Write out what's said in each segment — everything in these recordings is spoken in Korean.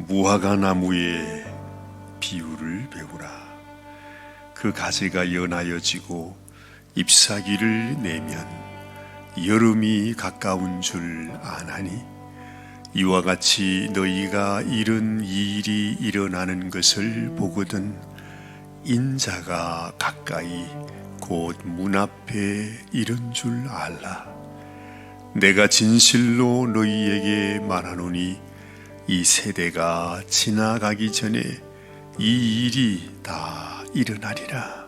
무화과 나무의 비유를 배우라. 그 가지가 연하여지고 잎사귀를 내면 여름이 가까운 줄 아나니, 이와 같이 너희가 이런 일이 일어나는 것을 보거든 인자가 가까이 곧 문 앞에 이른 줄 알라. 내가 진실로 너희에게 말하노니 이 세대가 지나가기 전에 이 일이 다 일어나리라.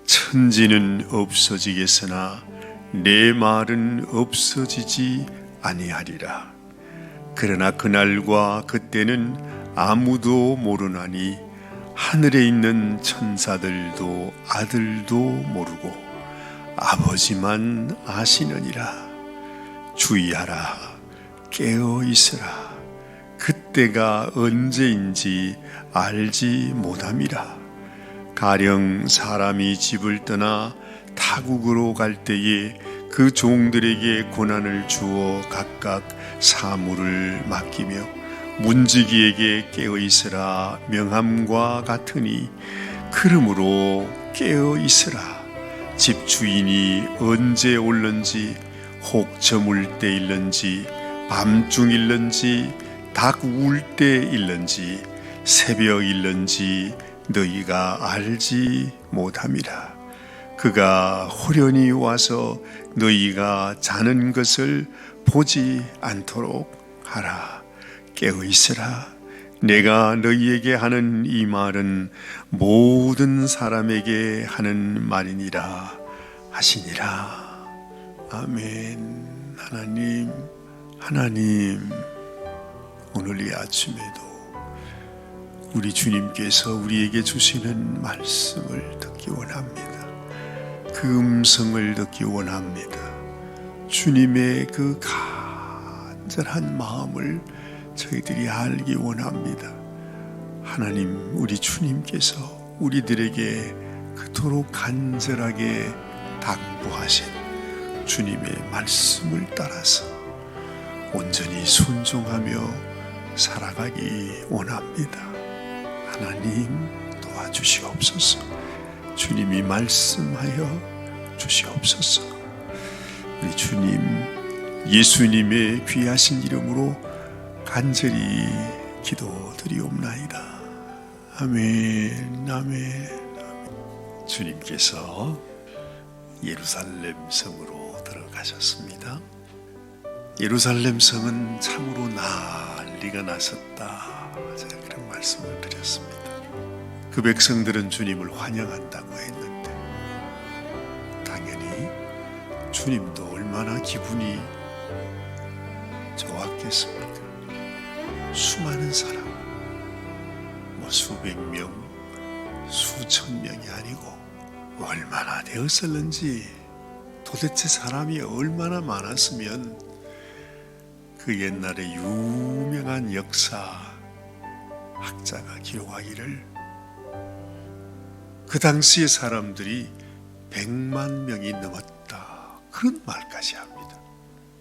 천지는 없어지겠으나 내 말은 없어지지 아니하리라. 그러나 그날과 그때는 아무도 모르나니 하늘에 있는 천사들도 아들도 모르고 아버지만 아시느니라. 주의하라, 깨어 있으라. 그때가 언제인지 알지 못함이라. 가령 사람이 집을 떠나 타국으로 갈 때에 그 종들에게 고난을 주어 각각 사물을 맡기며 문지기에게 깨어 있으라 명함과 같으니, 그러므로 깨어 있으라. 집 주인이 언제 올는지, 혹 저물 때일는지 밤중일는지 닭 울 때일는지 새벽일는지 너희가 알지 못함이라. 그가 호련히 와서 너희가 자는 것을 보지 않도록 하라. 깨어 있으라. 내가 너희에게 하는 이 말은 모든 사람에게 하는 말이니라 하시니라. 아멘. 하나님, 오늘 이 아침에도 우리 주님께서 우리에게 주시는 말씀을 듣기 원합니다. 그 음성을 듣기 원합니다. 주님의 그 간절한 마음을 저희들이 알기 원합니다. 하나님, 우리 주님께서 우리들에게 그토록 간절하게 당부하신 주님의 말씀을 따라서 온전히 순종하며 살아가기 원합니다. 하나님, 도와주시옵소서. 주님이 말씀하여 주시옵소서. 우리 주님, 예수님의 귀하신 이름으로 간절히 기도드리옵나이다. 아멘. 주님께서 예루살렘 성으로 들어가셨습니다. 예루살렘 성은 참으로 난리가 났었다. 제가 그런 말씀을 드렸습니다. 그 백성들은 주님을 환영한다고 했는데, 당연히 주님도 얼마나 기분이 좋았겠습니까? 수많은 사람, 수백 명, 수천 명이 아니고 얼마나 되었을는지, 도대체 사람이 얼마나 많았으면 그 옛날에 유명한 역사 학자가 기록하기를 그 당시의 사람들이 100만 명이 넘었다, 그런 말까지 합니다.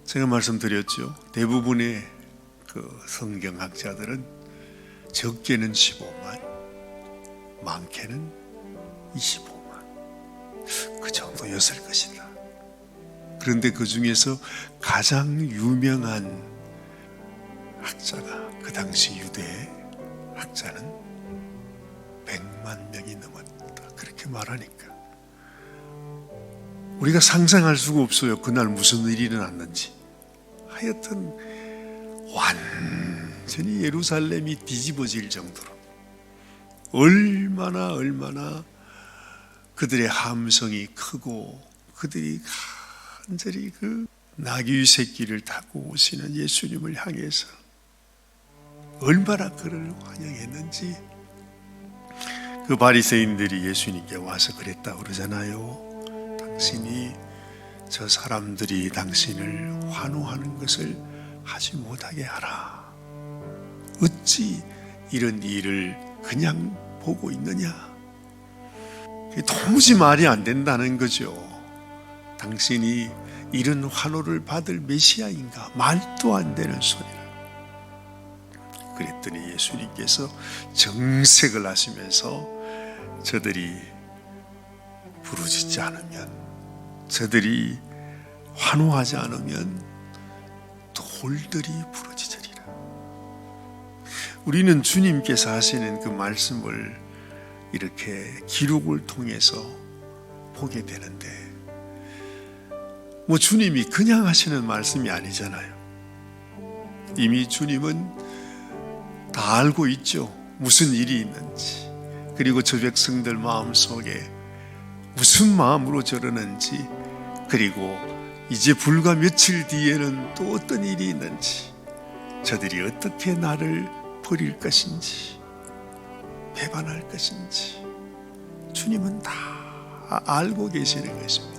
제가 말씀드렸죠. 대부분의 그 성경학자들은 적게는 15만, 많게는 25만, 그 정도였을 것이다. 그런데 그 중에서 가장 유명한 학자가, 그 당시 유대 학자는 100만 명이 넘었다, 그렇게 말하니까 우리가 상상할 수가 없어요. 그날 무슨 일이 일어났는지. 하여튼 완전히 예루살렘이 뒤집어질 정도로 얼마나 그들의 함성이 크고, 그들이 간절히 그 나귀 새끼를 타고 오시는 예수님을 향해서 얼마나 그를 환영했는지. 그 바리새인들이 예수님께 와서 그랬다고 그러잖아요. 당신이 저 사람들이 당신을 환호하는 것을 하지 못하게 하라. 어찌 이런 일을 그냥 보고 있느냐. 도무지 말이 안 된다는 거죠. 당신이 이런 환호를 받을 메시아인가? 말도 안 되는 소리를. 그랬더니 예수님께서 정색을 하시면서 저들이 부르짖지 않으면, 저들이 환호하지 않으면 돌들이 부르짖으리라. 우리는 주님께서 하시는 그 말씀을 이렇게 기록을 통해서 보게 되는데, 뭐 주님이 그냥 하시는 말씀이 아니잖아요. 이미 주님은 다 알고 있죠. 무슨 일이 있는지, 그리고 저 백성들 마음속에 무슨 마음으로 저러는지, 그리고 이제 불과 며칠 뒤에는 또 어떤 일이 있는지, 저들이 어떻게 나를 버릴 것인지, 배반할 것인지 주님은 다 알고 계시는 것입니다.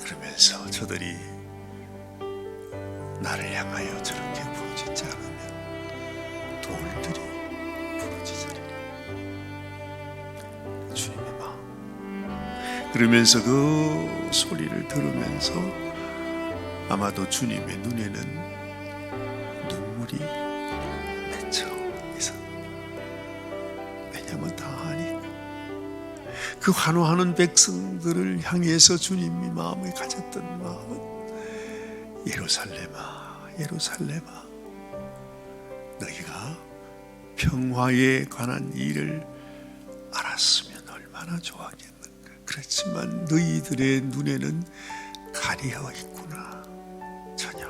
그러면서 저들이 나를 향하여 저렇게 부르짖지 않으면 돌들이 부르짖으리라. 주님의 마음. 그러면서 그 소리를 들으면서 아마도 주님의 눈에는 눈물이 맺혀 있었다. 왜냐하면 다 아니까. 그 환호하는 백성들을 향해서 주님이 마음에 가졌던 마음은, 예루살렘아, 예루살렘아, 너희가 평화에 관한 일을 알았으면 얼마나 좋았겠는가. 그렇지만 너희들의 눈에는 가리어 있구나. 전혀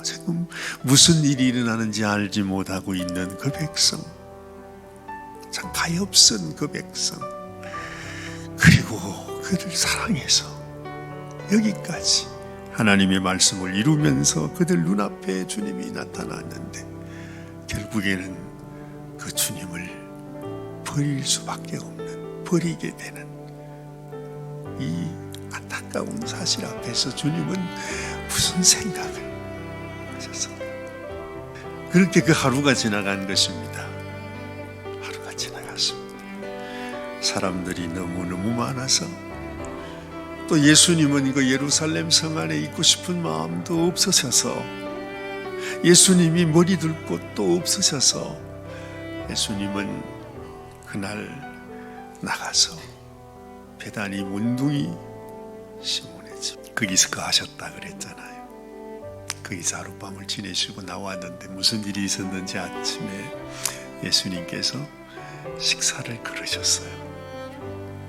지금 무슨 일이 일어나는지 알지 못하고 있는 그 백성, 참 가엾은 그 백성, 그리고 그를 사랑해서 여기까지 하나님의 말씀을 이루면서 그들 눈앞에 주님이 나타났는데, 결국에는 그 주님을 버릴 수밖에 없는, 버리게 되는 이 안타까운 사실 앞에서 주님은 무슨 생각을 하셨을까? 그렇게 그 하루가 지나간 것입니다. 하루가 지나갔습니다. 사람들이 너무너무 많아서, 또 예수님은 그 예루살렘 성 안에 있고 싶은 마음도 없으셔서, 예수님이 머리 둘 곳도 없으셔서, 예수님은 그날 나가서 베다니 문둥이 시몬의 집, 거기서 거하셨다 그랬잖아요. 거기서 하룻밤을 지내시고 나왔는데 무슨 일이 있었는지 아침에 예수님께서 식사를 그러셨어요.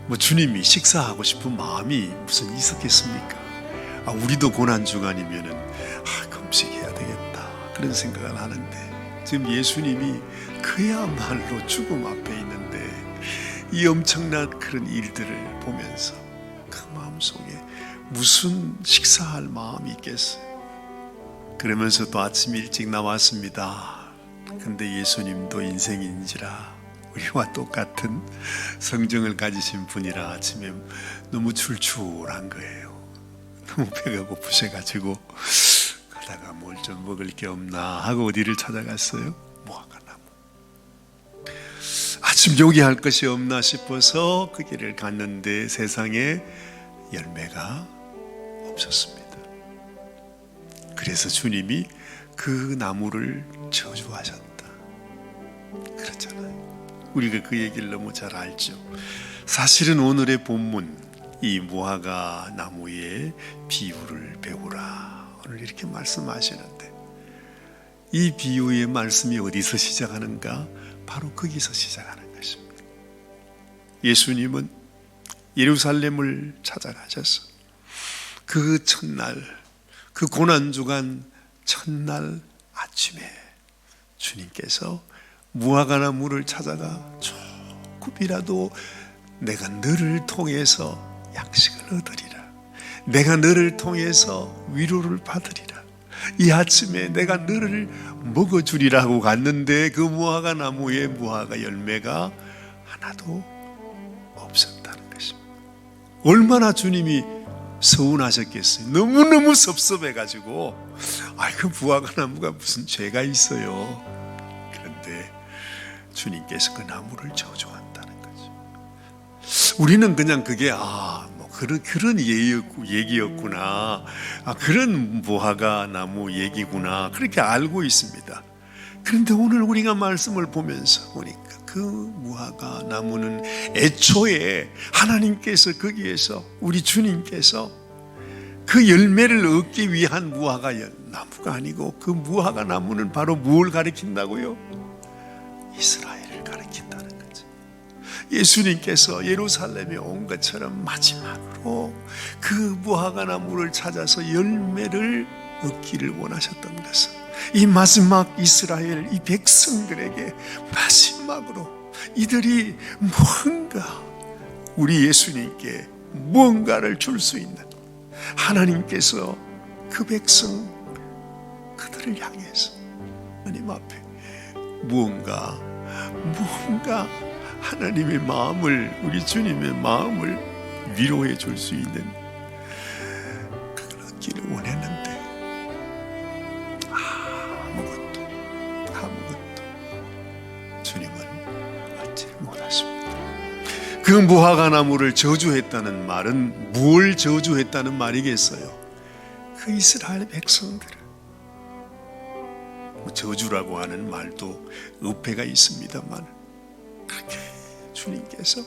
뭐 주님이 식사하고 싶은 마음이 무슨 있었겠습니까? 우리도 고난주간이면은 금식해야 되겠다 그런 생각을 하는데, 지금 예수님이 그야말로 죽음 앞에 있는데 이 엄청난 그런 일들을 보면서 그 마음속에 무슨 식사할 마음이 있겠어요? 그러면서 또 아침 일찍 나왔습니다. 근데 예수님도 인생인지라 우리와 똑같은 성정을 가지신 분이라 아침에 너무 출출한 거예요. 너무 배가 고프셔가지고 가다가 뭘 좀 먹을 게 없나 하고 어디를 찾아갔어요? 무화과나무. 아침 요기할 것이 없나 싶어서 그 길을 갔는데 세상에 열매가 없었습니다. 그래서 주님이 그 나무를 저주하셨다 그렇잖아요. 우리가 그 얘기를 너무 잘 알죠. 사실은 오늘의 본문, 이 무화과 나무의 비유를 배우라 오늘 이렇게 말씀하시는데, 이 비유의 말씀이 어디서 시작하는가? 바로 거기서 시작하는 것입니다. 예수님은 예루살렘을 찾아가셔서 그 첫날, 그 고난주간 첫날 아침에 주님께서 무화과나무를 찾아가 조금이라도 내가 너를 통해서 양식을 얻으리라, 내가 너를 통해서 위로를 받으리라, 이 아침에 내가 너를 먹어주리라 하고 갔는데 그 무화과나무에 무화과 열매가 하나도 없었다는 것입니다. 얼마나 주님이 서운하셨겠어요. 너무너무 섭섭해가지고 그 무화과나무가 무슨 죄가 있어요. 그런데 주님께서 그 나무를 저주한다는 거죠. 우리는 그냥 그게 뭐 그런 얘기였구나. 그런 무화과 나무 얘기구나. 그렇게 알고 있습니다. 그런데 오늘 우리가 말씀을 보면서 보니까 그 무화과 나무는 애초에 하나님께서 거기에서 우리 주님께서 그 열매를 얻기 위한 무화과 나무가 아니고 그 무화과 나무는 바로 무엇을 가리킨다고요? 이스라엘을 가리킨다는 거죠. 예수님께서 예루살렘에 온 것처럼 마지막으로 그 무화과 나무를 찾아서 열매를 얻기를 원하셨던 것은 이 마지막 이스라엘 이 백성들에게 마지막으로 이들이 뭔가 우리 예수님께 무언가를 줄 수 있는 하나님께서 그 백성 그들을 향해서 하나님 앞에 무언가 하나님의 마음을 우리 주님의 마음을 위로해 줄 수 있는 그걸 얻기를 원했는데 아무것도 주님은 얻지 못하십니다. 그 무화과 나무를 저주했다는 말은 뭘 저주했다는 말이겠어요? 그 이스라엘 백성들을. 저주라고 하는 말도 어폐가 있습니다만 그렇게 주님께서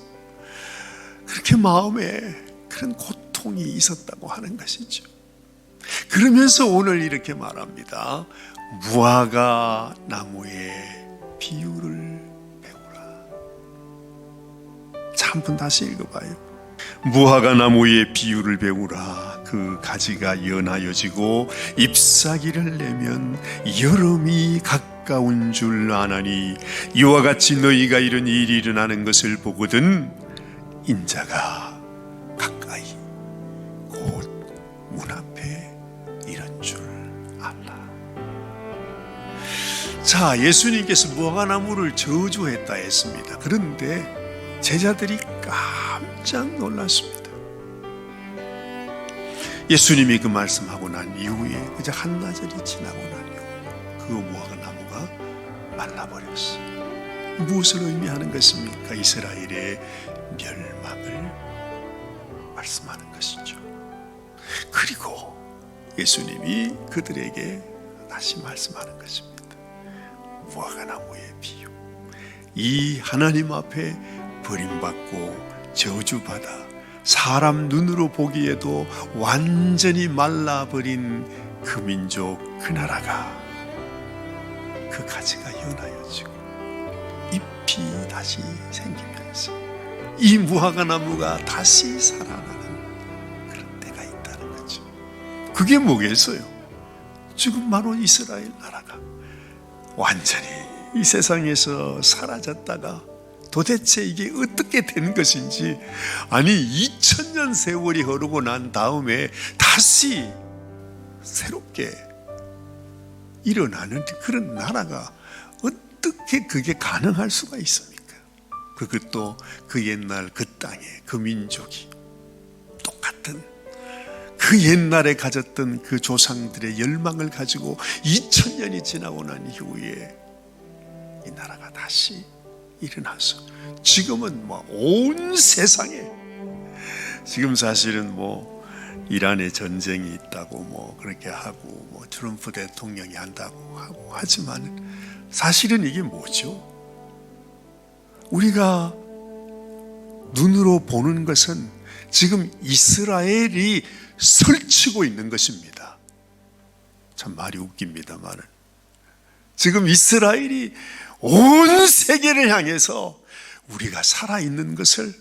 그렇게 마음에 그런 고통이 있었다고 하는 것이죠. 그러면서 오늘 이렇게 말합니다. 무화과 나무의 비유를 배우라. 자, 한번 다시 읽어봐요. 무화과 나무의 비유를 배우라. 그 가지가 연하여지고 잎사귀를 내면 여름이 가까운 줄 아나니 이와 같이 너희가 이런 일이 일어나는 것을 보거든 인자가 가까이 곧 문 앞에 이런 줄 알라. 자, 예수님께서 무화과나무를 저주했다 했습니다. 그런데 제자들이 깜짝 놀랐습니다. 예수님이 그 말씀하고 난 이후에 그저 한나절이 지나고 난 이후 그 무화과나무가 말라버렸어요. 무엇을 의미하는 것입니까? 이스라엘의 멸망을 말씀하는 것이죠. 그리고 예수님이 그들에게 다시 말씀하는 것입니다. 무화과나무의 비유. 이 하나님 앞에 버림받고 저주받아 사람 눈으로 보기에도 완전히 말라버린 그 민족, 그 나라가 그 가지가 연하여지고 잎이 다시 생기면서 이 무화과나무가 다시 살아나는 그런 때가 있다는 거죠. 그게 뭐겠어요? 지금 바로 이스라엘 나라가 완전히 이 세상에서 사라졌다가 도대체 이게 어떻게 된 것인지, 아니 2000년 세월이 흐르고 난 다음에 다시 새롭게 일어나는 그런 나라가 어떻게 그게 가능할 수가 있습니까? 그것도 그 옛날 그 땅에 그 민족이 똑같은 그 옛날에 가졌던 그 조상들의 열망을 가지고 2000년이 지나고 난 이후에 이 나라가 다시 일어나서 지금은 뭐 온 세상에, 지금 사실은 뭐 이란에 전쟁이 있다고 뭐 그렇게 하고 뭐 트럼프 대통령이 한다고 하고 하지만 사실은 이게 뭐죠? 우리가 눈으로 보는 것은 지금 이스라엘이 설치고 있는 것입니다. 참 말이 웃깁니다만은 지금 이스라엘이 온 세계를 향해서 우리가 살아있는 것을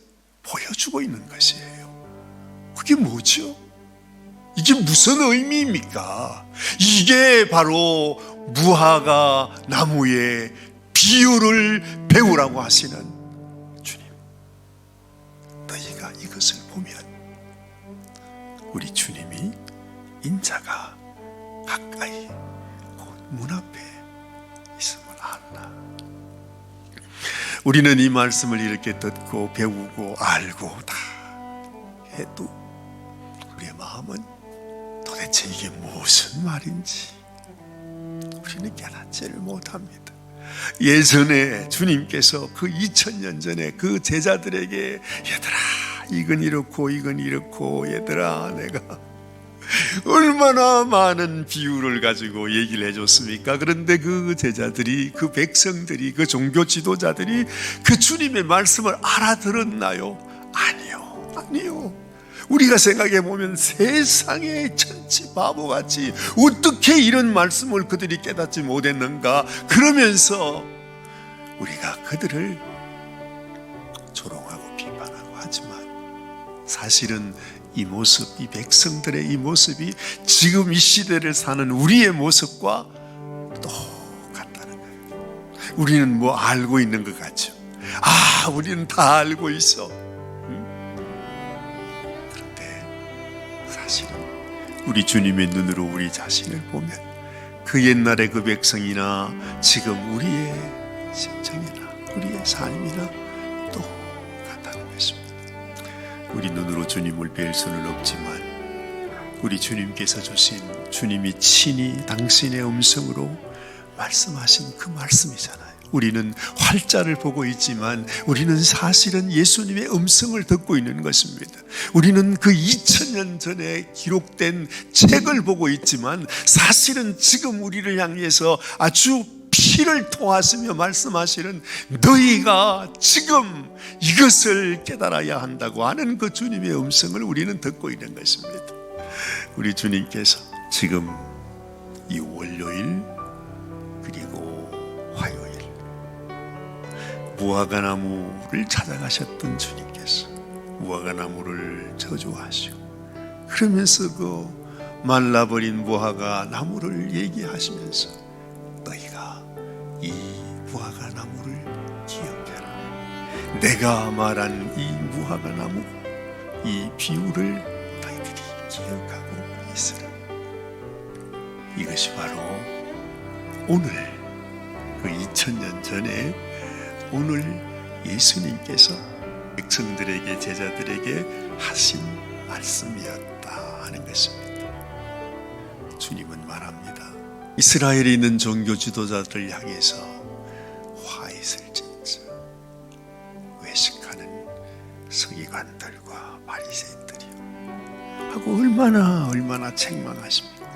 보여주고 있는 것이에요. 그게 뭐죠? 이게 무슨 의미입니까? 이게 바로 무화과 나무의 비유를 배우라고 하시는 주님. 너희가 이것을 보면 우리 주님이 인자가 가까이 곧 문 앞에 있음을 안다. 우리는 이 말씀을 이렇게 듣고 배우고 알고 다 해도 우리의 마음은 도대체 이게 무슨 말인지 우리는 깨닫지를 못합니다. 예전에 주님께서 그 2000년 전에 그 제자들에게 얘들아 이건 이렇고 얘들아, 내가 얼마나 많은 비유를 가지고 얘기를 해줬습니까? 그런데 그 제자들이, 그 백성들이, 그 종교 지도자들이 그 주님의 말씀을 알아들었나요? 아니요. 우리가 생각해 보면 세상의 천치 바보같이 어떻게 이런 말씀을 그들이 깨닫지 못했는가? 그러면서 우리가 그들을 조롱하고 비판하고 하지만 사실은 이 모습, 이 백성들의 이 모습이 지금 이 시대를 사는 우리의 모습과 똑같다는 거예요. 우리는 뭐 알고 있는 것 같죠. 우리는 다 알고 있어. 그런데 사실은 우리 주님의 눈으로 우리 자신을 보면 그 옛날의 그 백성이나 지금 우리의 심정이나 우리의 삶이나 똑같다는 것입니다. 우리 눈으로 주님을 뵐 수는 없지만 우리 주님께서 주신, 주님이 친히 당신의 음성으로 말씀하신 그 말씀이잖아요. 우리는 활자를 보고 있지만 우리는 사실은 예수님의 음성을 듣고 있는 것입니다. 우리는 그 2000년 전에 기록된 책을 보고 있지만 사실은 지금 우리를 향해서 아주 피를 토하시며 말씀하시는, 너희가 지금 이것을 깨달아야 한다고 하는 그 주님의 음성을 우리는 듣고 있는 것입니다. 우리 주님께서 지금 이 월요일 그리고 화요일 무화과나무를 찾아가셨던 주님께서 무화과나무를 저주하시고 그러면서 그 말라버린 무화과 나무를 얘기하시면서 너희가 이 무화과 나무를 기억해라. 내가 말한 이 무화과 나무, 이 비유를 너희들이 기억하고 있으라. 이것이 바로 오늘 그 2000년 전에 오늘 예수님께서 백성들에게, 제자들에게 하신 말씀이었다 하는 것입니다. 주님은 말합니다. 이스라엘에 있는 종교 지도자들을 향해서 화 있을 진짜 외식하는 서기관들과 바리새인들이요 하고 얼마나 책망하십니까?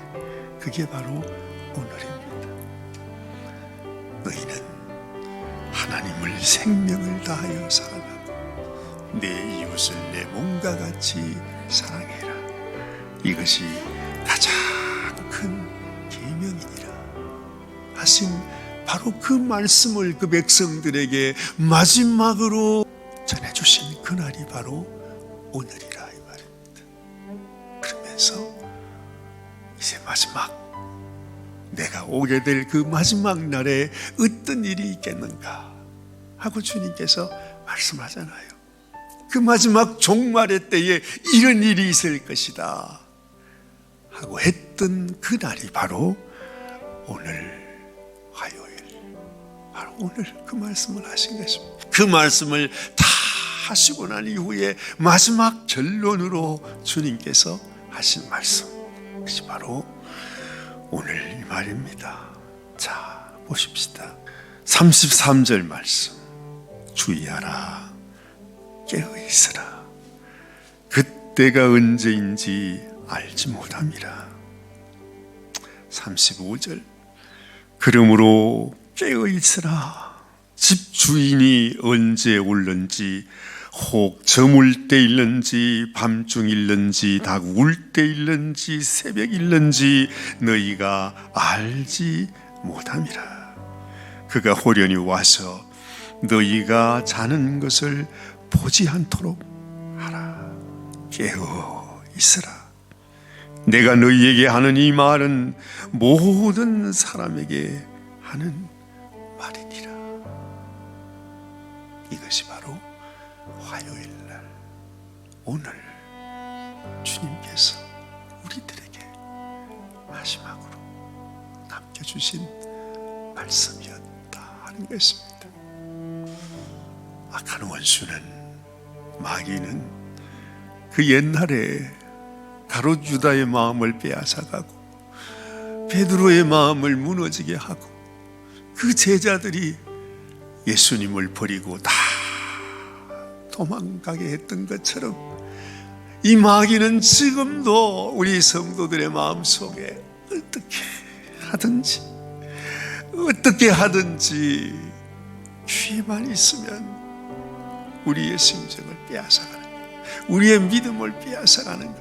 그게 바로 오늘입니다. 너희는 하나님을 생명을 다하여 사랑하고 내 이웃을 내 몸과 같이 사랑해라. 이것이 가장 큰 계명이니라 하신 바로 그 말씀을 그 백성들에게 마지막으로 전해주신 그날이 바로 오늘이라 이 말입니다. 그러면서 이제 마지막, 내가 오게 될 그 마지막 날에 어떤 일이 있겠는가 하고 주님께서 말씀하잖아요. 그 마지막 종말의 때에 이런 일이 있을 것이다 하고 했던 그 날이 바로 오늘 화요일, 바로 오늘 그 말씀을 하신 것입니다. 그 말씀을 다 하시고 난 이후에 마지막 결론으로 주님께서 하신 말씀, 그것이 바로 오늘 이 말입니다. 자, 보십시다. 33절 말씀. 주의하라, 깨어있으라. 그때가 언제인지 알지 못함이라. 35절. 그러므로 깨어있으라. 집 주인이 언제 올는지, 혹 저물 때일는지 밤중일는지 닭 울 때일는지 새벽일는지 너희가 알지 못함이라. 그가 호련히 와서 너희가 자는 것을 보지 않도록 하라. 깨어 있으라. 내가 너희에게 하는 이 말은 모든 사람에게 하는 말이니라. 이것이 바로 화요일날 오늘 주님께서 우리들에게 마지막으로 남겨주신 말씀이었다 하는 것입니다. 악한 원수는, 마귀는 그 옛날에 가롯 유다의 마음을 빼앗아가고 베드로의 마음을 무너지게 하고 그 제자들이 예수님을 버리고 다 도망가게 했던 것처럼 이 마귀는 지금도 우리 성도들의 마음속에 어떻게 하든지 귀에만 있으면 우리의 심정을 빼앗아가는 것, 우리의 믿음을 빼앗아가는 것,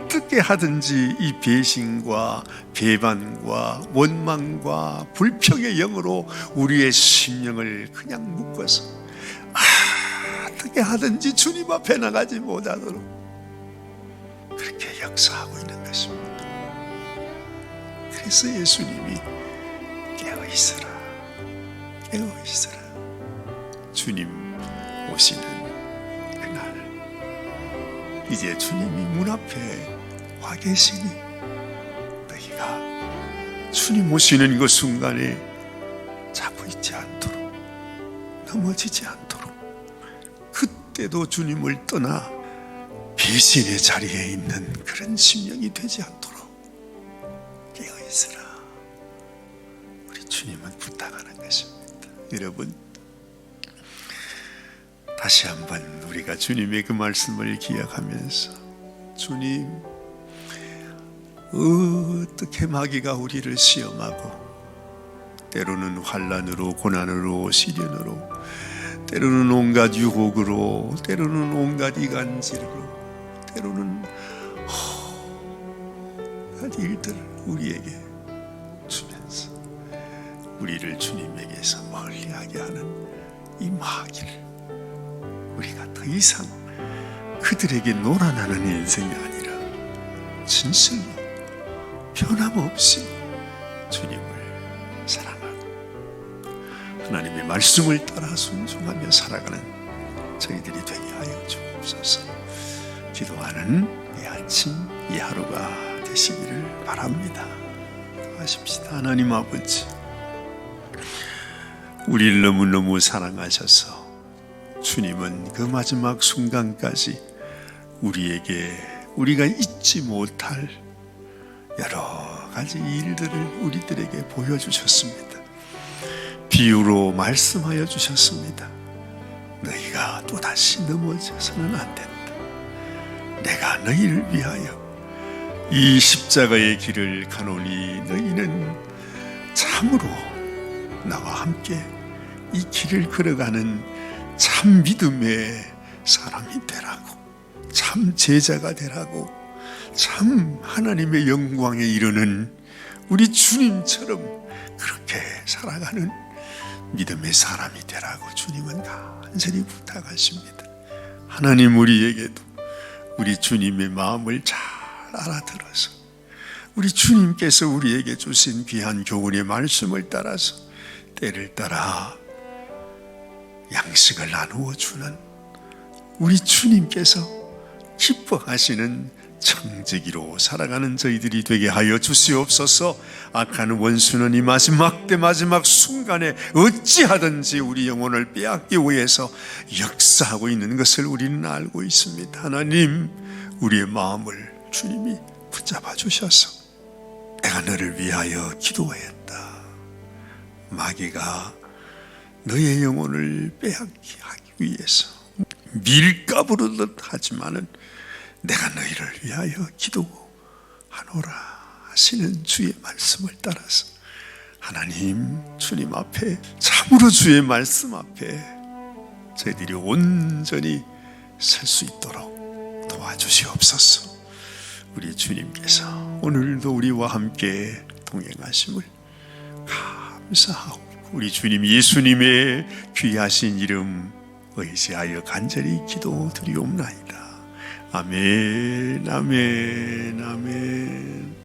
어떻게 하든지 이 배신과 배반과 원망과 불평의 영으로 우리의 심령을 그냥 묶어서 어떻게 하든지 주님 앞에 나가지 못하도록 그렇게 역사하고 있는 것입니다. 그래서 예수님이 깨어있으라, 깨어있으라. 주님 오시는 그날, 이제 주님이 문 앞에 와 계시니 너희가 주님 오시는 그 순간에 잡고 있지 않도록, 넘어지지 않도록, 그때도 주님을 떠나 배신의 자리에 있는 그런 심령이 되지 않도록 깨어있으라. 우리 주님은 부탁하는 것입니다. 여러분, 다시 한번 우리가 주님의 그 말씀을 기억하면서, 주님, 어떻게 마귀가 우리를 시험하고 때로는 환난으로, 고난으로, 시련으로, 때로는 온갖 유혹으로, 때로는 온갖 이간질로, 때로는 온갖 일들을 우리에게 주면서 우리를 주님에게서 멀리하게 하는 이 마귀를 우리가 더 이상 그들에게 놀아나는 인생이 아니라 진실로 변함없이 주님을 사랑하고 하나님의 말씀을 따라 순종하며 살아가는 저희들이 되게 하여 주옵소서. 기도하는 이 아침, 이 하루가 되시기를 바랍니다. 기도하십시다. 하나님 아버지, 우리를 너무너무 사랑하셔서 주님은 그 마지막 순간까지 우리가 잊지 못할 여러 가지 일들을 우리들에게 보여주셨습니다. 비유로 말씀하여 주셨습니다. 너희가 또다시 넘어져서는 안 된다. 내가 너희를 위하여 이 십자가의 길을 가노니 너희는 참으로 나와 함께 이 길을 걸어가는 참 믿음의 사람이 되라고, 참 제자가 되라고, 참 하나님의 영광에 이르는 우리 주님처럼 그렇게 살아가는 믿음의 사람이 되라고 주님은 간절히 부탁하십니다. 하나님, 우리에게도 우리 주님의 마음을 잘 알아들어서 우리 주님께서 우리에게 주신 귀한 교훈의 말씀을 따라서 때를 따라 양식을 나누어 주는 우리 주님께서 기뻐하시는 청지기로 살아가는 저희들이 되게 하여 주시옵소서. 악한 원수는 이 마지막 때 마지막 순간에 어찌하든지 우리 영혼을 빼앗기 위해서 역사하고 있는 것을 우리는 알고 있습니다. 하나님, 우리의 마음을 주님이 붙잡아 주셔서 내가 너를 위하여 기도했다, 마귀가 너의 영혼을 빼앗기 하기 위해서 밀가부르듯 하지만은 내가 너희를 위하여 기도하노라 하시는 주의 말씀을 따라서 하나님, 주님 앞에, 참으로 주의 말씀 앞에 저희들이 온전히 설 수 있도록 도와주시옵소서. 우리 주님께서 오늘도 우리와 함께 동행하심을 감사하고 우리 주님 예수님의 귀하신 이름 의지하여 간절히 기도드리옵나이다. 아멘, 아멘, 아멘.